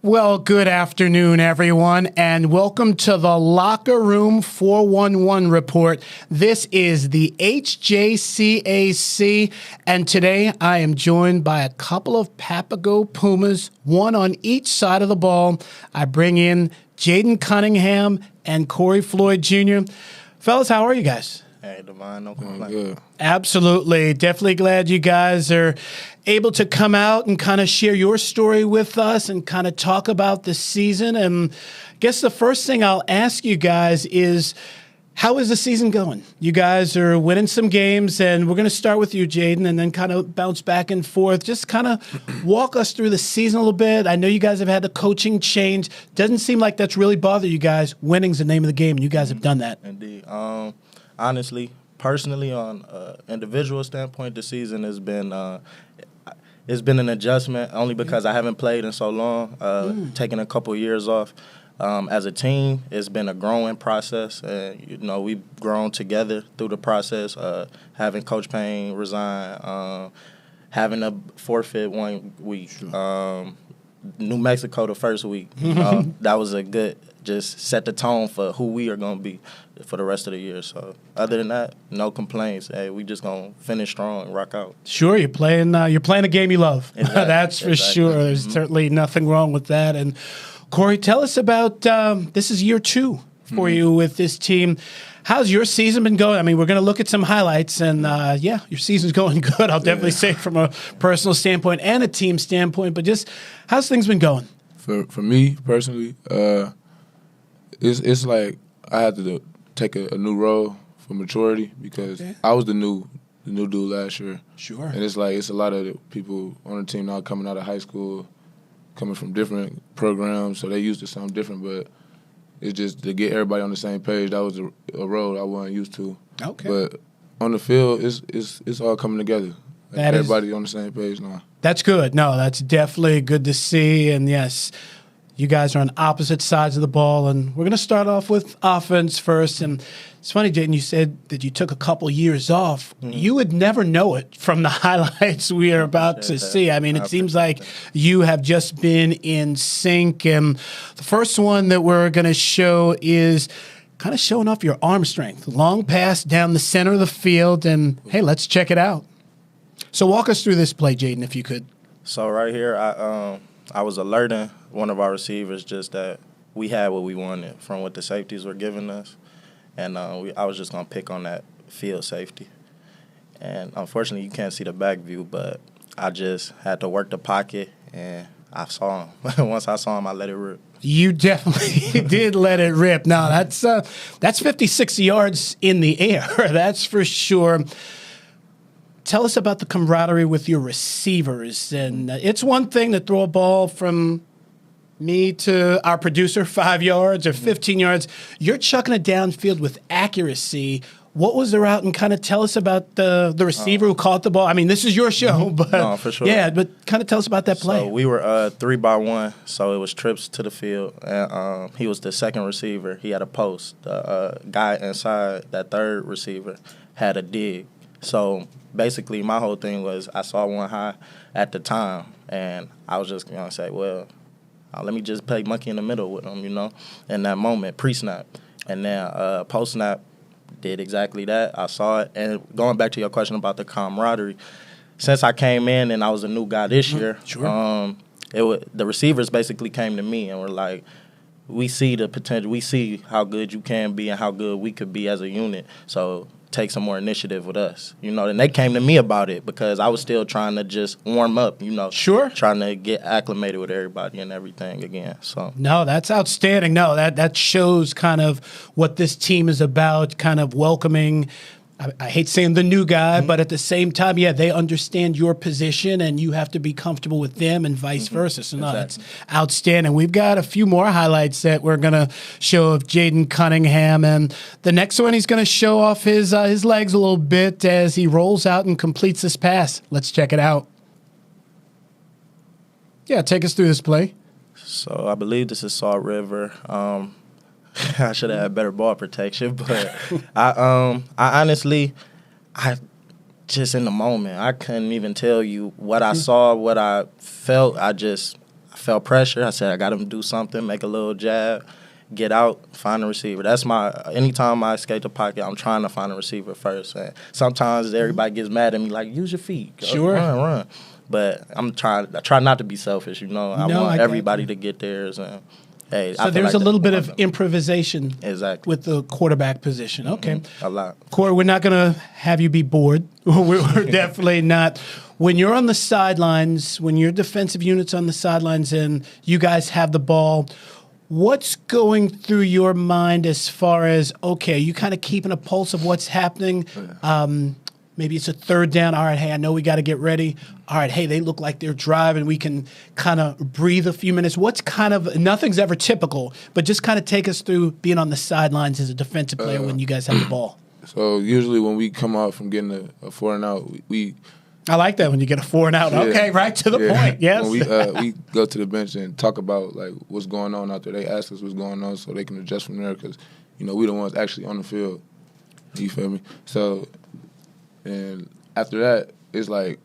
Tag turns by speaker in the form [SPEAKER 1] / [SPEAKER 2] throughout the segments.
[SPEAKER 1] Well, good afternoon, everyone, and welcome to the Locker Room 411 report. This is the HJCAC, and today I am joined by a couple of Papago Pumas, one on each side of the ball. I bring in Jayden Cunningham and Floyd Jr. Fellas, how are you guys?
[SPEAKER 2] Hey, Devon, no complaint.
[SPEAKER 3] Good.
[SPEAKER 1] Absolutely. Definitely glad you guys are able to come out and kind of share your story with us and kind of talk about the season. And I guess the first thing I'll ask you guys is, how is the season going? You guys are winning some games, and we're going to start with you, Jayden, and then kind of bounce back and forth. Just kind of walk us through the season a little bit. I know you guys have had the coaching change. Doesn't seem like that's really bothered you guys. Winning's the name of the game, and you guys have done that.
[SPEAKER 2] Indeed. Honestly, personally, on individual standpoint, the season has been it's been an adjustment only because I haven't played in so long, taking a couple years off. As a team, it's been a growing process. We've grown together through the process, having Coach Payne resign, having a forfeit 1 week, New Mexico the first week. That was a good, just set the tone for who we are going to be for the rest of the year. So other than that, no complaints. Hey, we just going to finish strong and rock out.
[SPEAKER 1] Sure, you're playing a game you love.
[SPEAKER 2] Exactly.
[SPEAKER 1] That's for sure. There's certainly nothing wrong with that. And Corey, tell us about this is year 2 for you with this team. How's your season been going? I mean, we're going to look at some highlights, and your season's going good. I'll definitely say from a personal standpoint and a team standpoint. But just how's things been going?
[SPEAKER 3] For me personally, it's like I had to take a new role for maturity because I was the new dude last year.
[SPEAKER 1] Sure.
[SPEAKER 3] And it's like it's a lot of the people on the team now coming out of high school, coming from different programs, so they used to something different. But it's just to get everybody on the same page. That was a role I wasn't used to.
[SPEAKER 1] Okay.
[SPEAKER 3] But on the field, it's all coming together. Everybody on the same page now. That's
[SPEAKER 1] good. No, that's definitely good to see. And yes, you guys are on opposite sides of the ball, and we're going to start off with offense first. And it's funny, Jayden, you said that you took a couple years off. You would never know it from the highlights we are about to see. I mean, it seems like you have just been in sync. And the first one that we're going to show is kind of showing off your arm strength. Long pass down the center of the field, and, hey, let's check it out. So walk us through this play, Jayden, if you could.
[SPEAKER 2] So right here, I was alerting one of our receivers just that we had what we wanted from what the safeties were giving us. And I was just going to pick on that field safety. And unfortunately, you can't see the back view, but I just had to work the pocket, and I saw him. Once I saw him, I let it rip.
[SPEAKER 1] You definitely did let it rip. Now, that's 56 yards in the air. That's for sure. Tell us about the camaraderie with your receivers. And it's one thing to throw a ball from me to our producer 5 yards or 15 yards. You're chucking it downfield with accuracy. What was the route? And kind of tell us about the receiver who caught the ball. I mean, this is your show, but
[SPEAKER 2] no, for sure.
[SPEAKER 1] Yeah, but kind of tell us about that play.
[SPEAKER 2] So we were 3-by-1, so it was trips to the field, and he was the second receiver. He had a post. The guy inside, that third receiver, had a dig. So basically, my whole thing was I saw one high at the time, and I was just going to say, well, let me just play monkey in the middle with him, in that moment, pre-snap. And then post-snap did exactly that. I saw it. And going back to your question about the camaraderie, since I came in and I was a new guy this year, the receivers basically came to me and were like, we see the potential. We see how good you can be and how good we could be as a unit. So take some more initiative with us, and they came to me about it because I was still trying to just warm up,
[SPEAKER 1] Sure.
[SPEAKER 2] Trying to get acclimated with everybody and everything again. So
[SPEAKER 1] no, that's outstanding. No, that shows kind of what this team is about, kind of welcoming. I hate saying the new guy, but at the same time, they understand your position and you have to be comfortable with them and vice versa. So, no, that's outstanding. We've got a few more highlights that we're going to show of Jayden Cunningham. And the next one, he's going to show off his legs a little bit as he rolls out and completes this pass. Let's check it out. Yeah, take us through this play.
[SPEAKER 2] So I believe this is Salt River. I should have had better ball protection, but I honestly, just in the moment, I couldn't even tell you what I saw, what I felt. I felt pressure. I said I got to do something, make a little jab, get out, find a receiver. That's anytime I escape the pocket, I'm trying to find a receiver first. And sometimes everybody gets mad at me, like, use your feet.
[SPEAKER 1] Sure.
[SPEAKER 2] Run. But I try not to be selfish, you know. I want everybody to get theirs. And, hey,
[SPEAKER 1] so there's a little bit of improvisation with the quarterback position. Okay.
[SPEAKER 2] A lot.
[SPEAKER 1] Corey, we're not going to have you be bored. We're definitely not. When you're on the sidelines, when your defensive unit's on the sidelines and you guys have the ball, what's going through your mind as far as, okay, you kind of keeping a pulse of what's happening? Maybe it's a third down. All right, hey, I know we got to get ready. All right, hey, they look like they're driving. We can kind of breathe a few minutes. What's kind of, nothing's ever typical, but just kind of take us through being on the sidelines as a defensive player when you guys have the ball.
[SPEAKER 3] So usually when we come out from getting a 4 and out, we
[SPEAKER 1] I like that when you get a 4 and out. Yeah. Okay, right to the point. Yes.
[SPEAKER 3] When we go to the bench and talk about like what's going on out there. They ask us what's going on so they can adjust from there because, you know, we the ones actually on the field. You feel me? So, and after that, it's like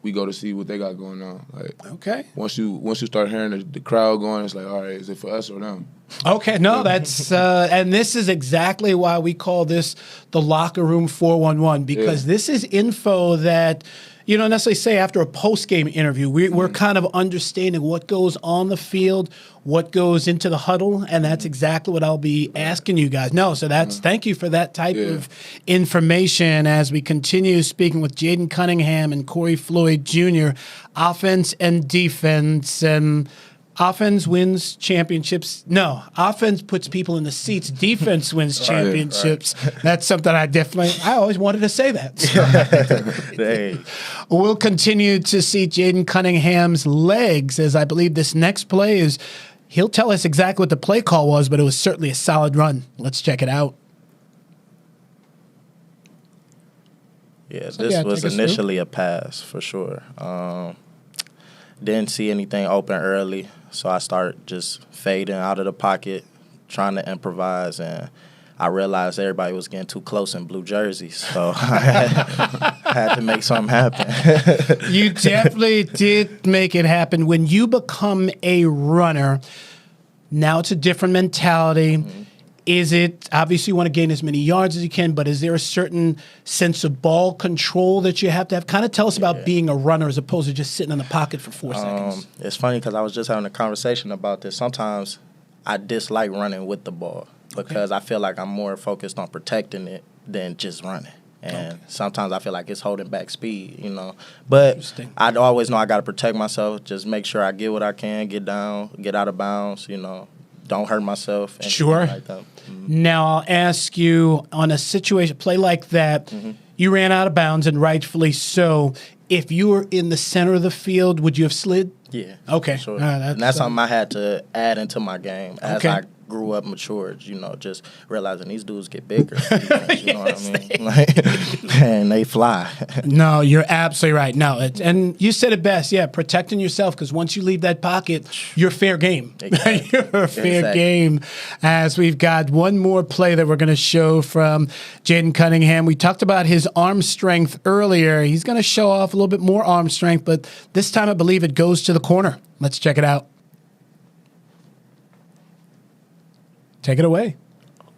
[SPEAKER 3] we go to see what they got going on. Like,
[SPEAKER 1] okay.
[SPEAKER 3] Once you start hearing the crowd going, it's like, all right, is it for us or them?
[SPEAKER 1] Okay, no, that's and this is exactly why we call this the locker room 411 because this is info that you don't necessarily say after a post-game interview. We're kind of understanding what goes on the field, what goes into the huddle, and that's exactly what I'll be asking you guys. No, so that's thank you for that type of information as we continue speaking with Jayden Cunningham and Corey Floyd Jr., offense and defense, and offense wins championships. No, offense puts people in the seats. Defense wins championships. Right. That's something I always wanted to say that. So. We'll continue to see Jayden Cunningham's legs as I believe this next play is, he'll tell us exactly what the play call was, but it was certainly a solid run. Let's check it out.
[SPEAKER 2] Yeah, this was initially a pass for sure. Didn't see anything open early, so I started just fading out of the pocket, trying to improvise, and I realized everybody was getting too close in blue jerseys, so I had to make something happen.
[SPEAKER 1] You definitely did make it happen. When you become a runner, now it's a different mentality. Mm-hmm. Is it, obviously you want to gain as many yards as you can, but is there a certain sense of ball control that you have to have? Kind of tell us about being a runner as opposed to just sitting in the pocket for 4 seconds.
[SPEAKER 2] It's funny because I was just having a conversation about this. Sometimes I dislike running with the ball because I feel like I'm more focused on protecting it than just running. And sometimes I feel like it's holding back speed, you know. But I always know I got to protect myself, just make sure I get what I can, get down, get out of bounds, you know. Don't hurt myself.
[SPEAKER 1] Sure.
[SPEAKER 2] Like that.
[SPEAKER 1] Now, I'll ask you, on a situation, play like that, you ran out of bounds, and rightfully so. If you were in the center of the field, would you have slid?
[SPEAKER 2] Yeah.
[SPEAKER 1] Okay.
[SPEAKER 2] Sure. And that's something I had to add into my game as I grew up, matured, you know, just realizing these dudes get bigger. You know what I mean? Like, and they fly.
[SPEAKER 1] No, you're absolutely right. No, and you said it best. Yeah, protecting yourself, because once you leave that pocket, you're fair game. Exactly. You're fair game. As we've got one more play that we're going to show from Jayden Cunningham. We talked about his arm strength earlier. He's going to show off a little bit more arm strength, but this time I believe it goes to the corner. Let's check it out. Take it away.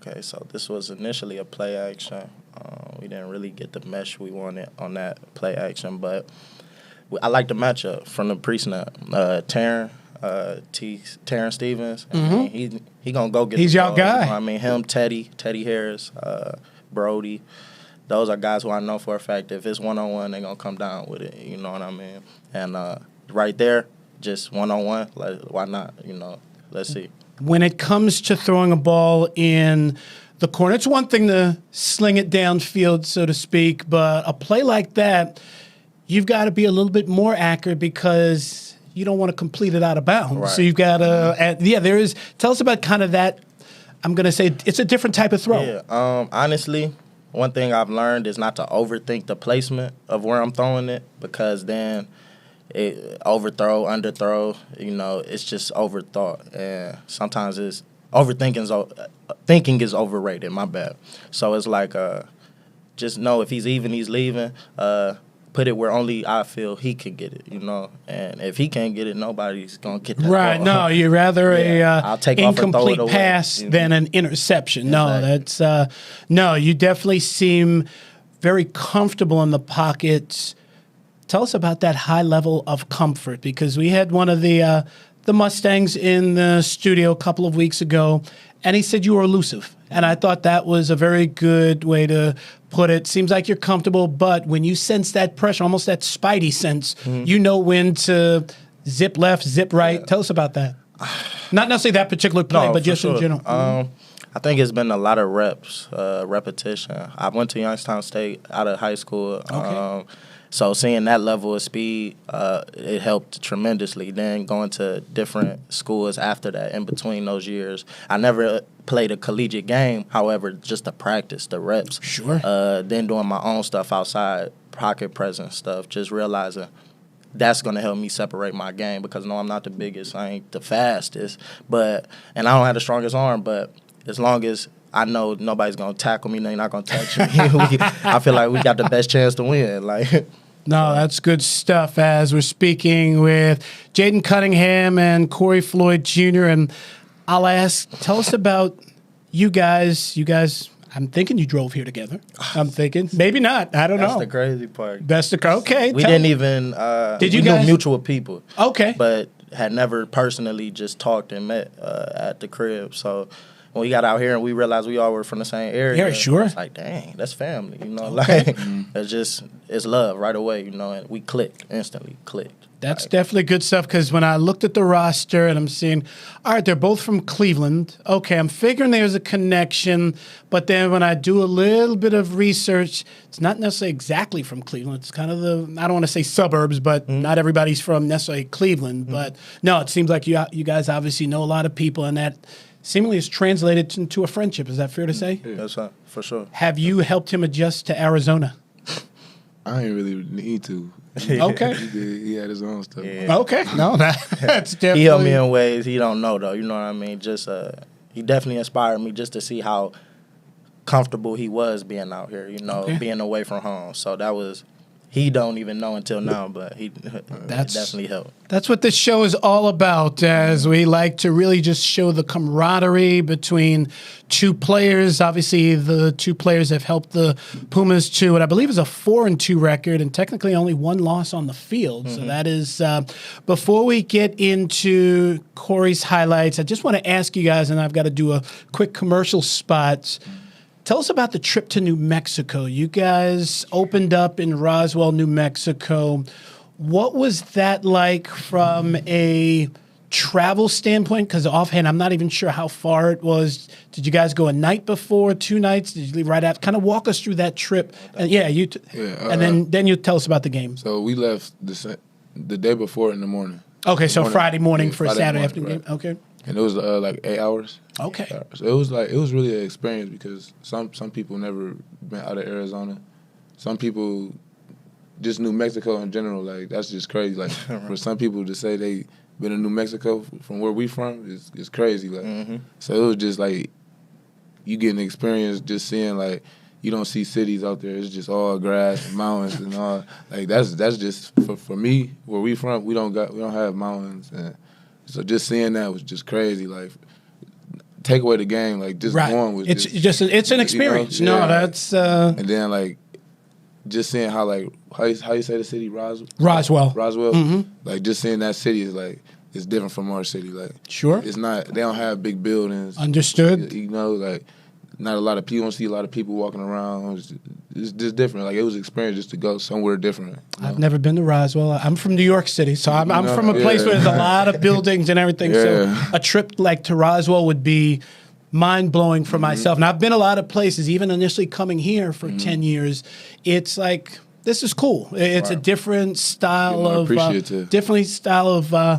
[SPEAKER 2] Okay, so this was initially a play action. We didn't really get the mesh we wanted on that play action, but I like the matchup from the pre-snap. Terran Stevens, he gonna go get.
[SPEAKER 1] He's
[SPEAKER 2] the
[SPEAKER 1] your
[SPEAKER 2] ball,
[SPEAKER 1] guy.
[SPEAKER 2] You know I mean, him, Teddy Harris, Brody. Those are guys who I know for a fact if it's one-on-one, they're gonna come down with it. You know what I mean? And right there, just one-on-one, like, why not? You know, let's see.
[SPEAKER 1] When it comes to throwing a ball in the corner, it's one thing to sling it downfield, so to speak, but a play like that, you've got to be a little bit more accurate because you don't want to complete it out of bounds. Right. So you've got to, tell us about kind of that. I'm going to say it's a different type of throw.
[SPEAKER 2] Yeah, honestly, one thing I've learned is not to overthink the placement of where I'm throwing it, because then overthrow, underthrow, you know, it's just overthought. And sometimes it's thinking is overrated, my bad. So it's like, just know if he's even, he's leaving. Put put it where only I feel he could get it, you know. And if he can't get it, nobody's gonna get that
[SPEAKER 1] Right?
[SPEAKER 2] ball.
[SPEAKER 1] No, you'd rather
[SPEAKER 2] I'll take off and throw
[SPEAKER 1] incomplete
[SPEAKER 2] it away,
[SPEAKER 1] pass
[SPEAKER 2] you know?
[SPEAKER 1] than an interception. No,
[SPEAKER 2] Exactly.
[SPEAKER 1] that's no. You definitely seem very comfortable in the pockets. Tell us about that high level of comfort, because we had one of the Mustangs in the studio a couple of weeks ago, and he said you were elusive. And I thought that was a very good way to put it. Seems like you're comfortable, but when you sense that pressure, almost that spidey sense, you know when to zip left, zip right. Tell us about that. Not necessarily that particular play,
[SPEAKER 2] No,
[SPEAKER 1] but
[SPEAKER 2] for
[SPEAKER 1] just in
[SPEAKER 2] sure.
[SPEAKER 1] general.
[SPEAKER 2] I think it's been a lot of reps, repetition. I went to Youngstown State out of high school.
[SPEAKER 1] Okay.
[SPEAKER 2] So seeing that level of speed, it helped tremendously. Then going to different schools after that, in between those years, I never played a collegiate game. However, just the practice, the reps.
[SPEAKER 1] Sure.
[SPEAKER 2] Then doing my own stuff outside, pocket presence stuff, just realizing that's going to help me separate my game, because no, I'm not the biggest, I ain't the fastest, and I don't have the strongest arm, but as long as I know nobody's going to tackle me, they're not going to touch me, I feel like we got the best chance to win.
[SPEAKER 1] No, that's good stuff. As we're speaking with Jayden Cunningham and Corey Floyd Jr., and I'll ask, tell us about you guys. You guys, I'm thinking you drove here together. I'm thinking. Maybe not. I don't know.
[SPEAKER 2] That's the crazy part.
[SPEAKER 1] Okay.
[SPEAKER 2] We didn't even,
[SPEAKER 1] Did you
[SPEAKER 2] we
[SPEAKER 1] guys?
[SPEAKER 2] knew mutual people.
[SPEAKER 1] Okay.
[SPEAKER 2] But had never personally just talked and met at the crib. So when we got out here and we realized we all were from the same area,
[SPEAKER 1] Yeah, sure.
[SPEAKER 2] it's like, dang, that's family, you know.
[SPEAKER 1] Okay.
[SPEAKER 2] It's love right away, you know. And we instantly clicked.
[SPEAKER 1] That's definitely good stuff, because when I looked at the roster and I'm seeing, all right, they're both from Cleveland. Okay, I'm figuring there's a connection, but then when I do a little bit of research, it's not necessarily exactly from Cleveland. It's kind of I don't want to say suburbs, but not everybody's from necessarily Cleveland. But no, it seems like you guys obviously know a lot of people, and that seemingly is translated into a friendship. Is that fair to say?
[SPEAKER 2] Yeah, that's right, for sure.
[SPEAKER 1] Have you helped him adjust to Arizona?
[SPEAKER 3] I ain't really need to.
[SPEAKER 1] Okay.
[SPEAKER 3] He had his own stuff.
[SPEAKER 2] Yeah.
[SPEAKER 1] Okay. No, that's definitely.
[SPEAKER 2] He helped me in ways he don't know, though. You know what I mean? Just he definitely inspired me just to see how comfortable he was being out here, you know, being away from home. So that was, he don't even know until now, but it definitely helped.
[SPEAKER 1] That's what this show is all about, as we like to really just show the camaraderie between two players. Obviously, the two players have helped the Pumas to what I believe is a 4-2 record, and technically only one loss on the field. So that is, before we get into Corey's highlights, I just want to ask you guys, and I've got to do a quick commercial spot. Tell us about the trip to New Mexico. You guys opened up in Roswell, New Mexico. What was that like from a travel standpoint? Because offhand, I'm not even sure how far it was. Did you guys go a night before, 2 nights? Did you leave right after? Kind of walk us through that trip. And and then you tell us about the game.
[SPEAKER 3] So we left the day before in the morning.
[SPEAKER 1] Okay, so Friday morning for a
[SPEAKER 3] Friday
[SPEAKER 1] Saturday
[SPEAKER 3] morning,
[SPEAKER 1] afternoon game. Okay.
[SPEAKER 3] And it was like 8 hours.
[SPEAKER 1] Okay.
[SPEAKER 3] So it was really an experience, because some people never been out of Arizona. Some people just New Mexico in general, like that's just crazy. Like for some people to say they been in New Mexico from where we from is crazy. Like so it was just like you get an experience just seeing, like, you don't see cities out there. It's just all grass and mountains and all. Like that's just for me, where we from, we don't have mountains, and so just seeing that was just crazy. Like, take away the game, like just going was
[SPEAKER 1] it's an experience.
[SPEAKER 3] You know?
[SPEAKER 1] No, that's
[SPEAKER 3] and then like just seeing how how you say the city, Roswell. Like just seeing that city is like, it's different from our city. Like
[SPEAKER 1] sure,
[SPEAKER 3] it's not. They don't have big buildings.
[SPEAKER 1] Understood.
[SPEAKER 3] You know, like not a lot of people. You don't see a lot of people walking around. It's just different. Like it was an experience just to go somewhere different. You know?
[SPEAKER 1] I've never been to Roswell. I'm from New York City, so I'm from a place where there's a lot of buildings and everything. So a trip like to Roswell would be mind-blowing for myself. And I've been a lot of places, even initially coming here for 10 years. It's like, this is cool. It's a different style of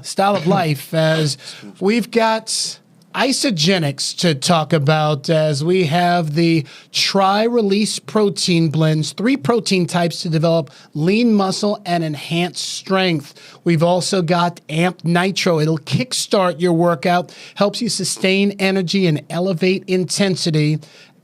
[SPEAKER 1] style of life, as we've got isogenics to talk about, as we have the tri-release protein blends, 3 protein types to develop lean muscle and enhance strength. We've also got Amp Nitro. It'll kickstart your workout, helps you sustain energy and elevate intensity.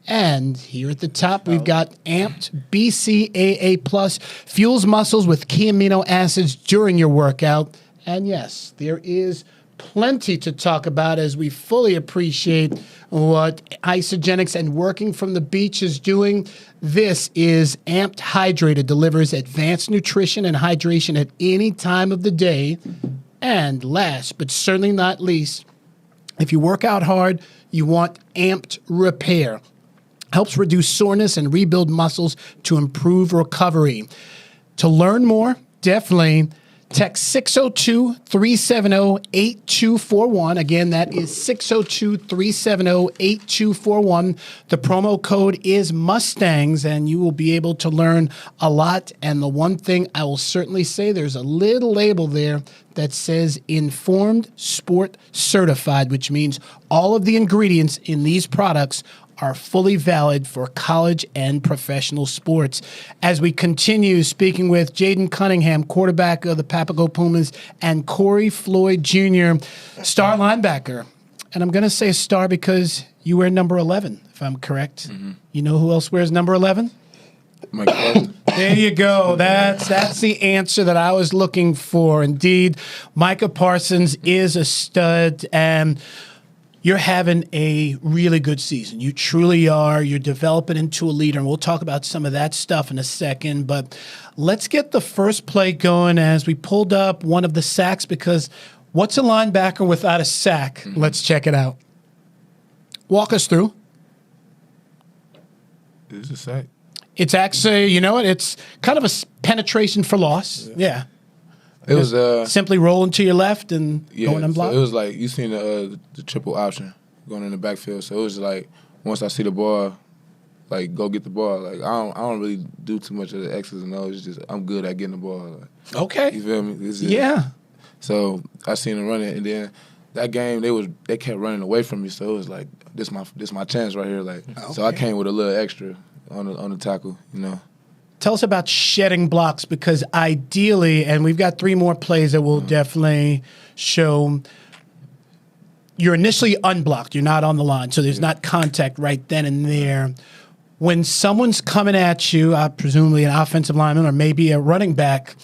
[SPEAKER 1] And here at the top, we've got Amped BCAA Plus, fuels muscles with key amino acids during your workout. And yes, there is plenty to talk about as we fully appreciate what Isogenics and Working from the Beach is doing. This is Amped Hydrated, delivers advanced nutrition and hydration at any time of the day. And last, but certainly not least, if you work out hard, you want Amped Repair. Helps reduce soreness and rebuild muscles to improve recovery. To learn more, definitely text 602-370-8241. Again, that is 602-370-8241. The promo code is Mustangs, and you will be able to learn a lot. And the one thing I will certainly say, there's a little label there that says Informed Sport Certified, which means all of the ingredients in these products are fully valid for college and professional sports. As we continue speaking with Jayden Cunningham, quarterback of the Papago Pumas, and Corey Floyd Jr., star linebacker. And I'm going to say star because you wear number 11, if I'm correct. Mm-hmm. You know who else wears number 11?
[SPEAKER 3] Mike Parsons.
[SPEAKER 1] There you go. That's the answer that I was looking for. Indeed, Micah Parsons is a stud, and you're having a really good season. You truly are. You're developing into a leader, and we'll talk about some of that stuff in a second. But let's get the first play going as we pulled up one of the sacks, because what's a linebacker without a sack? Mm-hmm. Let's check it out. Walk us through.
[SPEAKER 3] It's a sack.
[SPEAKER 1] It's actually, you know what? It's kind of a penetration for loss. Yeah.
[SPEAKER 3] It was
[SPEAKER 1] simply rolling to your left and going unblocked.
[SPEAKER 3] So it was like you seen the triple option going in the backfield. So it was like once I see the ball, like go get the ball. Like I don't really do too much of the X's and O's. It's just I'm good at getting the ball. Like,
[SPEAKER 1] okay.
[SPEAKER 3] You feel me?
[SPEAKER 1] Yeah.
[SPEAKER 3] So I seen them running, and then that game they kept running away from me. So it was like this my chance right here. Like so I came with a little extra on the tackle. You know.
[SPEAKER 1] Tell us about shedding blocks, because ideally, and we've got 3 more plays that will definitely show, you're initially unblocked. You're not on the line, so there's not contact right then and there. When someone's coming at you, presumably an offensive lineman or maybe a running back,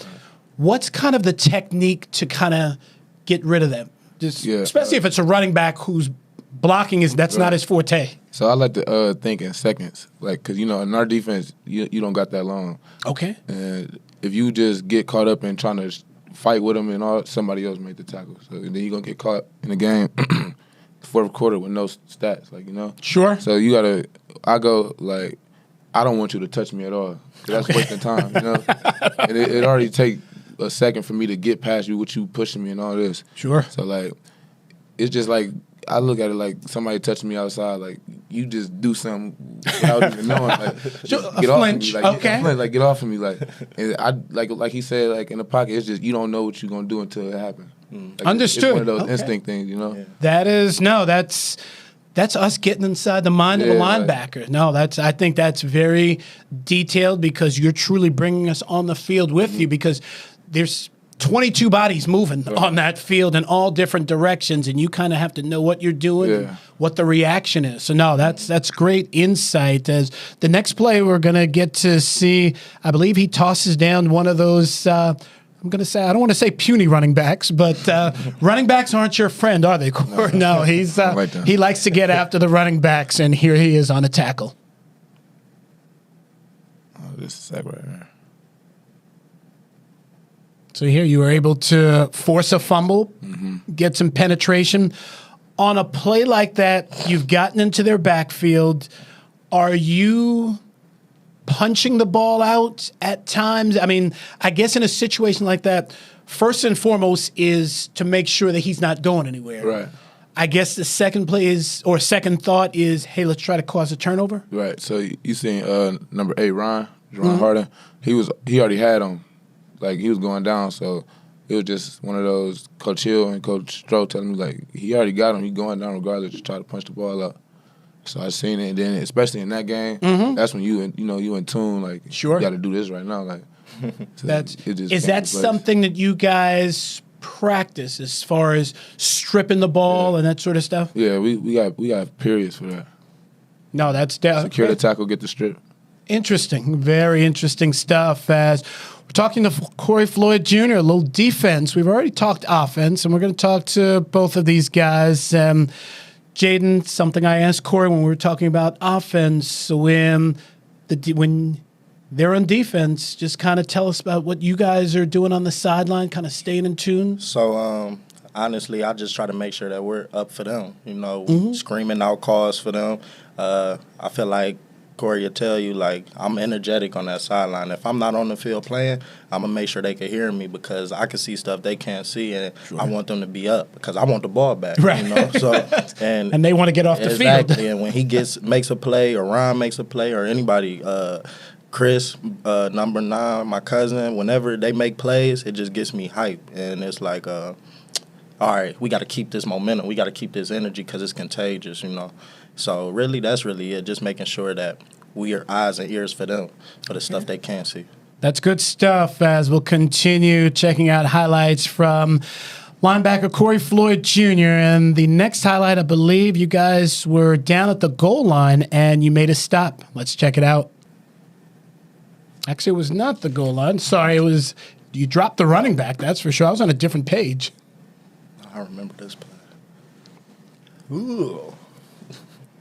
[SPEAKER 1] what's kind of the technique to kind of get rid of them? Especially if it's a running back who's blocking that's not his forte.
[SPEAKER 3] So I like to think in seconds, like, because, you know, in our defense, you don't got that long. Okay. And if you just get caught up in trying to fight with them and all, somebody else made the tackle. So then you're going to get caught in the game fourth quarter with no stats, like, you know.
[SPEAKER 1] Sure.
[SPEAKER 3] So I go, like, I don't want you to touch me at all, because that's wasting time, you know. And it already take a second for me to get past you with you pushing me and all this.
[SPEAKER 1] Sure.
[SPEAKER 3] So, like, it's just like, I look at it like somebody touching me outside, like you just do something without even knowing, like get off of me, like get off of me, like. And I like he said, like in the pocket, it's just you don't know what you're gonna do until it happens. Like,
[SPEAKER 1] understood.
[SPEAKER 3] It's one of those instinct things, you know.
[SPEAKER 1] Yeah. That's us getting inside the mind of the linebacker. I think that's very detailed, because you're truly bringing us on the field with you, because there's 22 bodies moving on that field in all different directions, and you kind of have to know what you're doing, and what the reaction is. So, that's great insight. As the next play we're going to get to see, I believe he tosses down one of those, I'm going to say, I don't want to say puny running backs, but running backs aren't your friend, are they, Corey? No, he likes to get after the running backs, and here he is on a tackle.
[SPEAKER 3] Oh, this is sack right here.
[SPEAKER 1] So here you were able to force a fumble, get some penetration. On a play like that, you've gotten into their backfield. Are you punching the ball out at times? I mean, I guess in a situation like that, first and foremost is to make sure that he's not going anywhere.
[SPEAKER 3] Right.
[SPEAKER 1] I guess the second thought is, hey, let's try to cause a turnover.
[SPEAKER 3] Right. So you seen number 8, Ron Harden. He already had him. Like, he was going down, so it was just one of those Coach Hill and Coach Stroh telling me, like, he already got him. He's going down regardless, just try to punch the ball out. So I seen it, and then especially in that game, that's when you in tune, like, you got to do this right now. Like, so
[SPEAKER 1] is that something that you guys practice as far as stripping the ball and that sort of stuff?
[SPEAKER 3] Yeah, we got periods for that.
[SPEAKER 1] No, that's
[SPEAKER 3] secure the tackle, get the strip.
[SPEAKER 1] Interesting. Very interesting stuff. As we're talking to Corey Floyd Jr., a little defense. We've already talked offense, and we're going to talk to both of these guys. Jayden, something I asked Corey when we were talking about offense, when they're on defense, just kind of tell us about what you guys are doing on the sideline, kind of staying in tune.
[SPEAKER 2] So, honestly, I just try to make sure that we're up for them, screaming out calls for them. I feel like Corey will tell you, like, I'm energetic on that sideline. If I'm not on the field playing, I'm going to make sure they can hear me because I can see stuff they can't see, and I want them to be up because I want the ball back,
[SPEAKER 1] right.
[SPEAKER 2] So, and
[SPEAKER 1] they want to get off the field.
[SPEAKER 2] Exactly, and when he makes a play or Ron makes a play or anybody, Chris, number 9, my cousin, whenever they make plays, it just gets me hype. And it's like, all right, we got to keep this momentum. We got to keep this energy because it's contagious, So really, that's really it, just making sure that we are eyes and ears for them, for the stuff they can't see.
[SPEAKER 1] That's good stuff as we'll continue checking out highlights from linebacker Corey Floyd Jr. And the next highlight, I believe you guys were down at the goal line and you made a stop. Let's check it out. Actually, it was not the goal line. Sorry, it was you dropped the running back, that's for sure. I was on a different page.
[SPEAKER 2] I remember this play.
[SPEAKER 1] Ooh.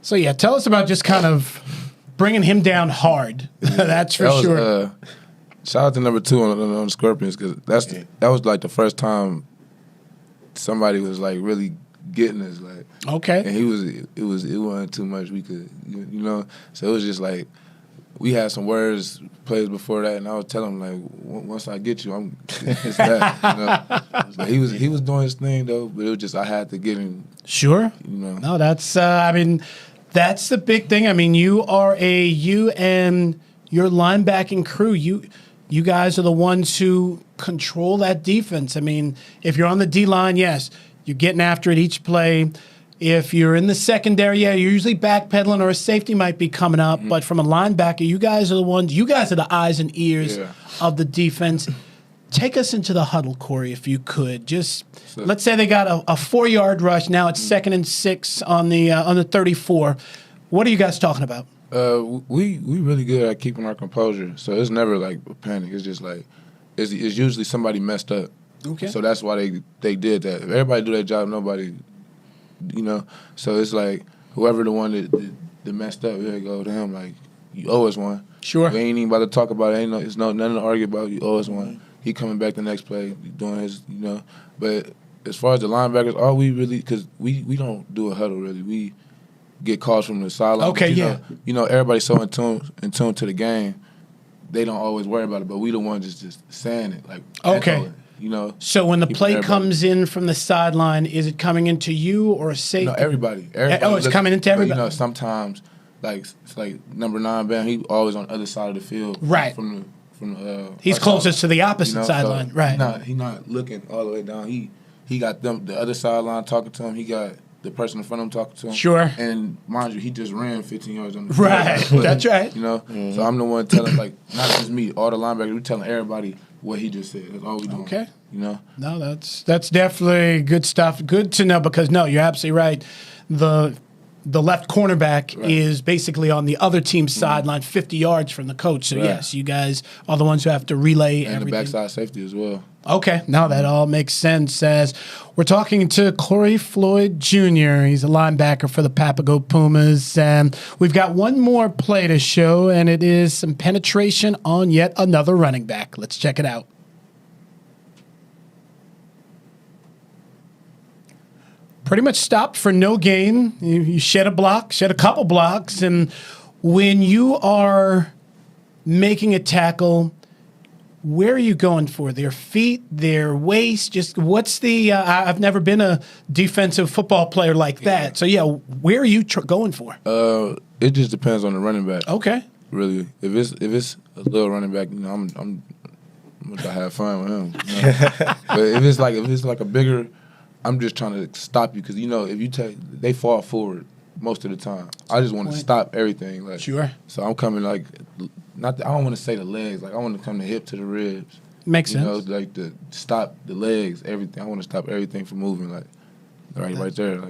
[SPEAKER 1] So, yeah, tell us about just kind of bringing him down hard. That's for sure.
[SPEAKER 3] Shout out to number 2 on the Scorpions because that was like the first time somebody was like really getting us. Like,
[SPEAKER 1] okay.
[SPEAKER 3] And it wasn't too much we could, So it was just like we had some words plays before that, and I was telling him like, once I get you, it's that. So he was doing his thing though, but it was just I had to get him.
[SPEAKER 1] Sure. No, that's that's the big thing. I mean, you and your linebacking crew, you guys are the ones who control that defense. I mean, if you're on the D-line, yes, you're getting after it each play. If you're in the secondary, yeah, you're usually backpedaling or a safety might be coming up. But from a linebacker, you guys are the eyes and ears of the defense. Take us into the huddle, Corey, if you could. Let's say they got a 4-yard rush. Now it's 2nd and 6 on the 34. What are you guys talking about?
[SPEAKER 3] We really good at keeping our composure. So it's never like a panic. It's just like it's usually somebody messed up.
[SPEAKER 1] Okay.
[SPEAKER 3] So that's why they did that. If everybody do their job, nobody, So it's like whoever the one that messed up, there you go to him. Like you owe us one.
[SPEAKER 1] Sure.
[SPEAKER 3] We ain't even about to talk about it. It's nothing to argue about. You owe us one. He coming back the next play, doing his, But as far as the linebackers, all we really, because we don't do a huddle really. We get calls from the sideline.
[SPEAKER 1] Okay, yeah.
[SPEAKER 3] Everybody's so in tune to the game, they don't always worry about it. But we the ones just saying it, like
[SPEAKER 1] okay. So when the play comes in from the sideline, is it coming into you or a safety?
[SPEAKER 3] No, everybody.
[SPEAKER 1] It's coming into everybody.
[SPEAKER 3] Sometimes, it's like number 9, Bam. He always on the other side of the field,
[SPEAKER 1] right? He's closest to the opposite sideline, right?
[SPEAKER 3] He's not looking all the way down. He got the other sideline talking to him. He got the person in front of him talking to him.
[SPEAKER 1] Sure.
[SPEAKER 3] And mind you, he just ran 15 yards on the field.
[SPEAKER 1] Right. That's right.
[SPEAKER 3] So I'm the one telling, not just me, all the linebackers. We telling everybody what he just said. That's all we doing.
[SPEAKER 1] Okay.
[SPEAKER 3] No,
[SPEAKER 1] that's definitely good stuff. Good to know because you're absolutely right. The left cornerback is basically on the other team's sideline, 50 yards from the coach. So, yes, you guys are the ones who have to relay
[SPEAKER 3] and
[SPEAKER 1] everything.
[SPEAKER 3] And the backside safety as well.
[SPEAKER 1] Okay. Now that all makes sense as we're talking to Corey Floyd Jr. He's a linebacker for the Papago Pumas. And we've got one more play to show, and it is some penetration on yet another running back. Let's check it out. Pretty much stopped for no gain. You shed a couple blocks. And when you are making a tackle, where are you going for? Their feet, their waist? Just what's the I've never been a defensive football player like that. So, where are you going for?
[SPEAKER 3] It just depends on the running back.
[SPEAKER 1] Okay.
[SPEAKER 3] Really. If it's a little running back, I'm gonna have fun with him. But if it's like a bigger, I'm just trying to stop you because if you they fall forward most of the time. I just want to stop everything.
[SPEAKER 1] Sure.
[SPEAKER 3] So I'm coming I don't want to say the legs. I want to come the hip to the ribs.
[SPEAKER 1] Makes sense.
[SPEAKER 3] To stop the legs, everything. I want to stop everything from moving. Right there.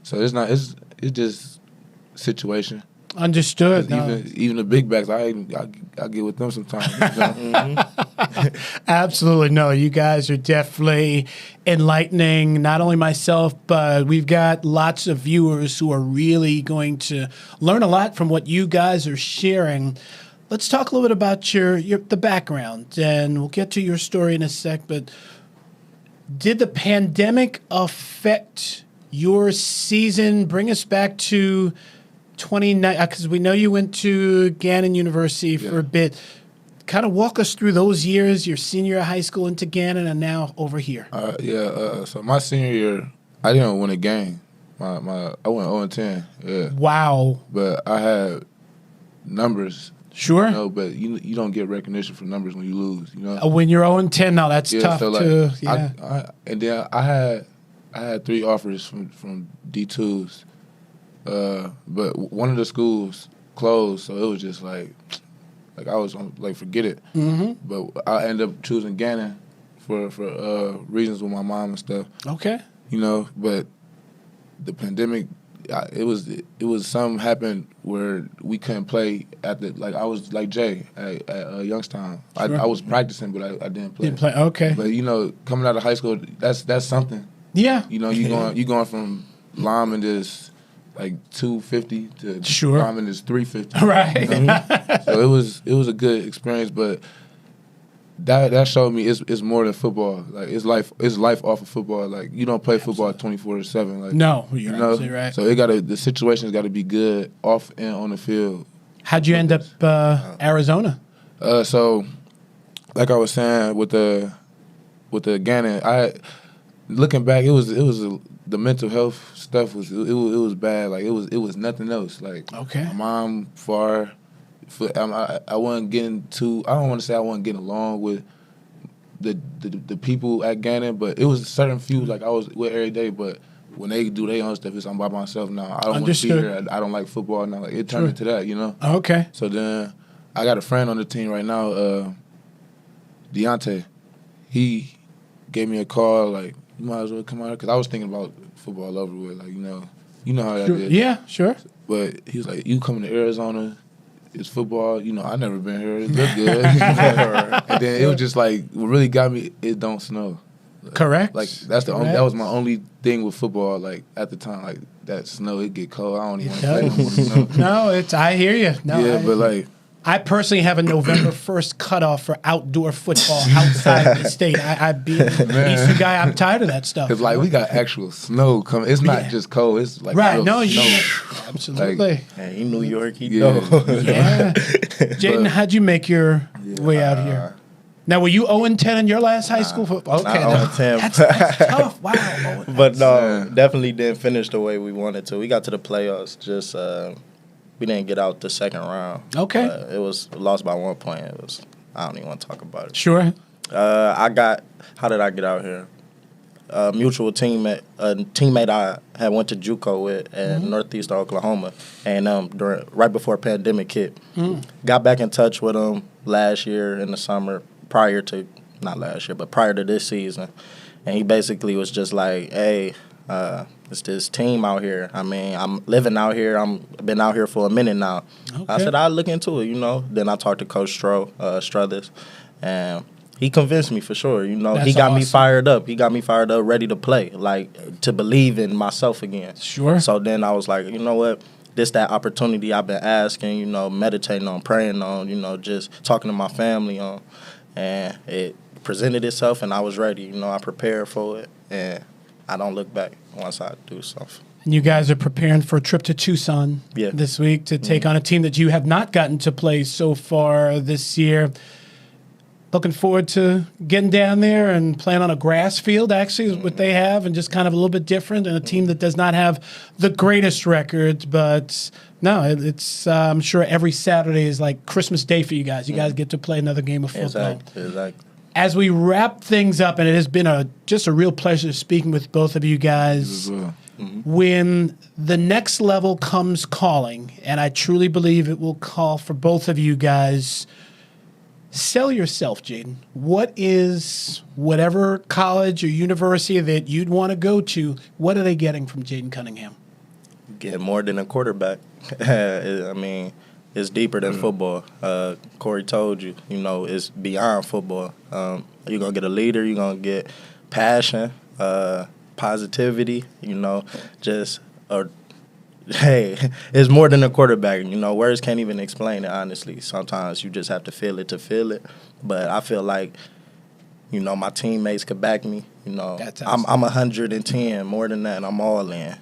[SPEAKER 3] So it's not. It's just situation.
[SPEAKER 1] Understood.
[SPEAKER 3] Even the big backs, I get with them sometimes. You know?
[SPEAKER 1] Absolutely. No, you guys are definitely enlightening, not only myself, but we've got lots of viewers who are really going to learn a lot from what you guys are sharing. Let's talk a little bit about the background, and we'll get to your story in a sec, but did the pandemic affect your season? Bring us back to 29, because we know you went to Gannon University for a bit. Kind of walk us through those years, your senior year of high school into Gannon and now over here.
[SPEAKER 3] So my senior year, I didn't win a game. I went 0-10. Yeah.
[SPEAKER 1] Wow.
[SPEAKER 3] But I had numbers.
[SPEAKER 1] Sure.
[SPEAKER 3] You know, but you don't get recognition for numbers when you lose. You know.
[SPEAKER 1] When you're 0-10 now, that's tough
[SPEAKER 3] so
[SPEAKER 1] to. Yeah.
[SPEAKER 3] And then I had 3 offers from D2s. But one of the schools closed, so it was just like I was like, forget it.
[SPEAKER 1] Mm-hmm.
[SPEAKER 3] But I ended up choosing Gannon for reasons with my mom and stuff.
[SPEAKER 1] Okay.
[SPEAKER 3] You know, but the pandemic, it was something happened where we couldn't play at the, like I was like Jay at Youngstown. Sure. I was practicing, but I didn't play.
[SPEAKER 1] Didn't play. Okay.
[SPEAKER 3] But you know, coming out of high school, that's something.
[SPEAKER 1] Yeah.
[SPEAKER 3] You know, you going from lineman this like 250 to
[SPEAKER 1] sure.
[SPEAKER 3] lineman is 350.
[SPEAKER 1] Right.
[SPEAKER 3] You know? So it was a good experience, but that showed me it's more than football. Like it's life off of football. Like you don't play football 24/7. Like
[SPEAKER 1] no, you're absolutely right.
[SPEAKER 3] So the situation's got to be good off and on the field.
[SPEAKER 1] How'd you end up Arizona?
[SPEAKER 3] So like I was saying with the Gannon, looking back, it was the mental health stuff was bad. Like it was nothing else. Like
[SPEAKER 1] okay,
[SPEAKER 3] my mom far. I wasn't getting too. I don't want to say I wasn't getting along with the people at Gannon, but it was certain few like I was with every day. But when they do their own stuff, I'm by myself now. I don't want to be here. I don't like football now. Like it turned into that, you know.
[SPEAKER 1] Okay.
[SPEAKER 3] So then I got a friend on the team right now, Deontay. He gave me a call like, you might as well come out here, because I was thinking about football over with, like you know how that is.
[SPEAKER 1] Yeah, sure.
[SPEAKER 3] But he was like, you coming to Arizona? It's football. You know, I never been here. It looked good. And then it was just like, what really got me, it don't snow.
[SPEAKER 1] Correct.
[SPEAKER 3] Like that was my only thing with football. Like at the time, like that snow, it get cold. I don't even play no more snow.
[SPEAKER 1] No, I hear you. No,
[SPEAKER 3] yeah, but like
[SPEAKER 1] I personally have a November 1st cutoff for outdoor football outside of the state. I'd be an Eastern guy. I'm tired of that stuff.
[SPEAKER 3] It's like we got actual snow coming. It's not just cold. It's like
[SPEAKER 1] right. No,
[SPEAKER 3] snow.
[SPEAKER 1] Absolutely.
[SPEAKER 2] Like, in New York, you know.
[SPEAKER 1] Yeah. Jayden, how'd you make your way out here? Now, were you 0-10 in your last high school football? Okay,
[SPEAKER 2] not 0-10.
[SPEAKER 1] That's tough. Wow.
[SPEAKER 2] But no, definitely didn't finish the way we wanted to. We got to the playoffs, just we didn't get out the second round.
[SPEAKER 1] Okay.
[SPEAKER 2] It was lost by 1 point. I don't even want to talk about it.
[SPEAKER 1] Sure.
[SPEAKER 2] How did I get out here? A mutual teammate I had went to JUCO with in Northeast Oklahoma, and right before pandemic hit, got back in touch with him last year in the summer, prior to this season, and he basically was just like, "Hey, it's this team out here. I mean, I'm living out here. Been out here for a minute now." Okay. I said, "I'll look into it," you know. Then I talked to Coach Struthers, and he convinced me for sure. You know, he got me fired up. He got me fired up, ready to play, like to believe in myself again.
[SPEAKER 1] Sure.
[SPEAKER 2] So then I was like, you know what? This that opportunity I've been asking, you know, meditating on, praying on, you know, just talking to my family on, and it presented itself, and I was ready. You know, I prepared for it, and I don't look back once I do something.
[SPEAKER 1] You guys are preparing for a trip to Tucson this week to take on a team that you have not gotten to play so far this year. Looking forward to getting down there and playing on a grass field, actually, is what they have, and just kind of a little bit different, and a team that does not have the greatest record. But no, it's I'm sure every Saturday is like Christmas Day for you guys. You guys get to play another game of football.
[SPEAKER 2] Exactly.
[SPEAKER 1] As we wrap things up, and it has been just a real pleasure speaking with both of you guys. When the next level comes calling, and I truly believe it will call for both of you guys, sell yourself, Jayden. What is whatever college or university that you'd want to go to, what are they getting from Jayden Cunningham?
[SPEAKER 2] Get more than a quarterback. I mean, it's deeper than football. Corey told you, it's beyond football. You're going to get a leader. You're going to get passion, positivity, hey, it's more than a quarterback. Words can't even explain it, honestly. Sometimes you just have to feel it to feel it. But I feel like, my teammates could back me. I'm 110, more than that, and I'm all in,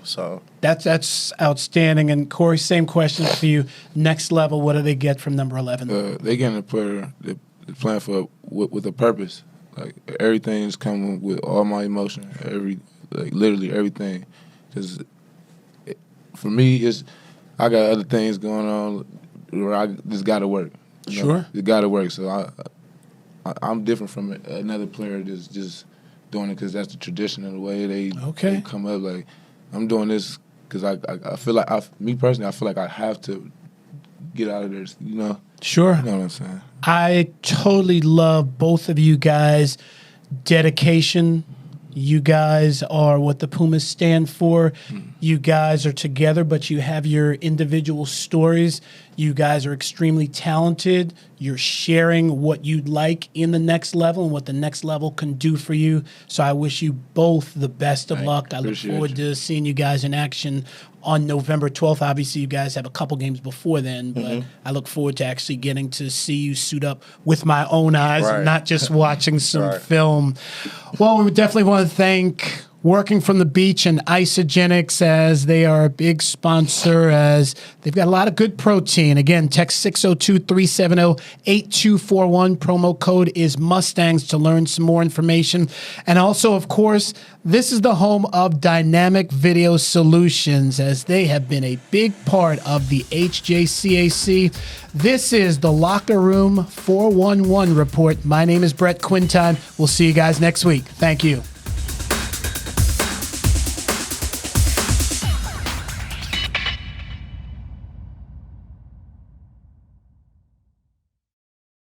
[SPEAKER 2] so.
[SPEAKER 1] That's outstanding. And Corey, same question for you. Next level, what do they get from number 11?
[SPEAKER 3] They getting a player that playing for with a purpose. Like, everything's coming with all my emotion, literally everything. Because for me, I got other things going on where I just got to work.
[SPEAKER 1] Sure.
[SPEAKER 3] It got to work. So I'm different from another player that's just doing it because that's the tradition and the way they come up. Like, I'm doing this because I feel like, me personally, I feel like I have to get out of there,
[SPEAKER 1] Sure.
[SPEAKER 3] You know what I'm saying?
[SPEAKER 1] I totally love both of you guys' dedication. You guys are what the Pumas stand for. You guys are together, but you have your individual stories. You guys are extremely talented. You're sharing what you'd like in the next level and what the next level can do for you. So I wish you both the best of luck. I look forward to seeing you guys in action on November 12th. Obviously, you guys have a couple games before then, but I look forward to actually getting to see you suit up with my own eyes and not just watching some film. Well, we would definitely want to thank Working from the Beach and Isogenics, as they are a big sponsor, as they've got a lot of good protein. Again, text 602-370-8241. Promo code is Mustangs to learn some more information. And also, of course, this is the home of Dynamic Video Solutions, as they have been a big part of the HJCAC. This is the Locker Room 411 Report. My name is Brett Quintine. We'll see you guys next week. Thank you.